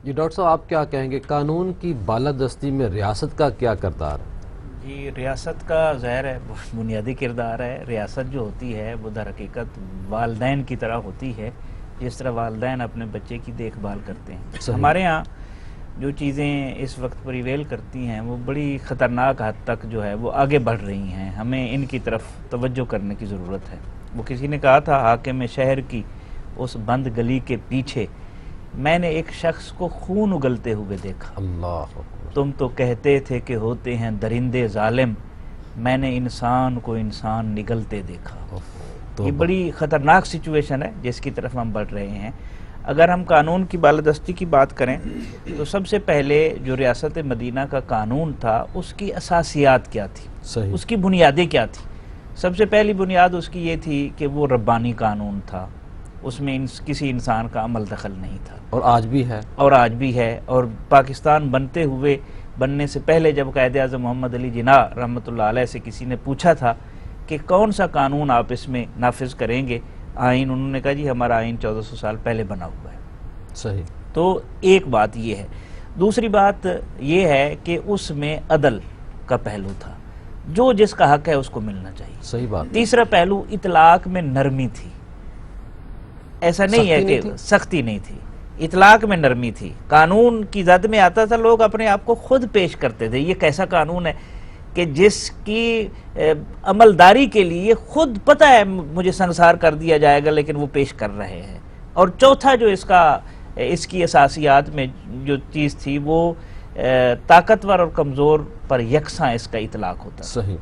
جی doctor صاحب آپ کیا کہیں گے قانون کی بالادستی میں ریاست کا کیا کردار ہے؟ جی ریاست کا ظاہر ہے بنیادی کردار ہے. ریاست جو ہوتی ہے وہ در حقیقت والدین کی طرح ہوتی ہے، جس طرح والدین اپنے بچے کی دیکھ بھال کرتے ہیں. صحیح. ہمارے ہاں جو چیزیں اس وقت پریویل کرتی ہیں وہ بڑی خطرناک حد تک جو ہے وہ آگے بڑھ رہی ہیں. ہمیں ان کی طرف توجہ کرنے کی ضرورت ہے. وہ کسی نے کہا تھا حاکم شہر کی اس بند گلی کے پیچھے میں نے ایک شخص کو خون اگلتے ہوئے دیکھا. اللہ اکبر. تم تو کہتے تھے کہ ہوتے ہیں درندے ظالم، میں نے انسان کو انسان نگلتے دیکھا. یہ بڑی خطرناک سچویشن ہے جس کی طرف ہم بڑھ رہے ہیں. اگر ہم قانون کی بالادستی کی بات کریں تو سب سے پہلے جو ریاست مدینہ کا قانون تھا اس کی اساسیات کیا تھی، صحیح. اس کی بنیادیں کیا تھی. سب سے پہلی بنیاد اس کی یہ تھی کہ وہ ربانی قانون تھا، اس میں کسی انسان کا عمل دخل نہیں تھا. اور آج بھی ہے. اور آج بھی ہے. اور پاکستان بننے سے پہلے جب قائد اعظم محمد علی جناح رحمۃ اللہ علیہ سے کسی نے پوچھا تھا کہ کون سا قانون آپ اس میں نافذ کریں گے آئین، انہوں نے کہا جی ہمارا آئین 1400 سال پہلے بنا ہوا ہے. صحیح. تو ایک بات یہ ہے. دوسری بات یہ ہے کہ اس میں عدل کا پہلو تھا، جو جس کا حق ہے اس کو ملنا چاہیے. صحیح بات. تیسرا پہلو اطلاق میں نرمی تھی. ایسا نہیں ہے کہ سختی نہیں تھی، اطلاق میں نرمی تھی. قانون کی زد میں آتا تھا، لوگ اپنے آپ کو خود پیش کرتے تھے. یہ کیسا قانون ہے کہ جس کی عملداری کے لیے خود پتہ ہے مجھے سنسار کر دیا جائے گا لیکن وہ پیش کر رہے ہیں. اور چوتھا جو اس کی اساسیات میں جو چیز تھی وہ طاقتور اور کمزور پر یکساں اس کا اطلاق ہوتا. صحیح.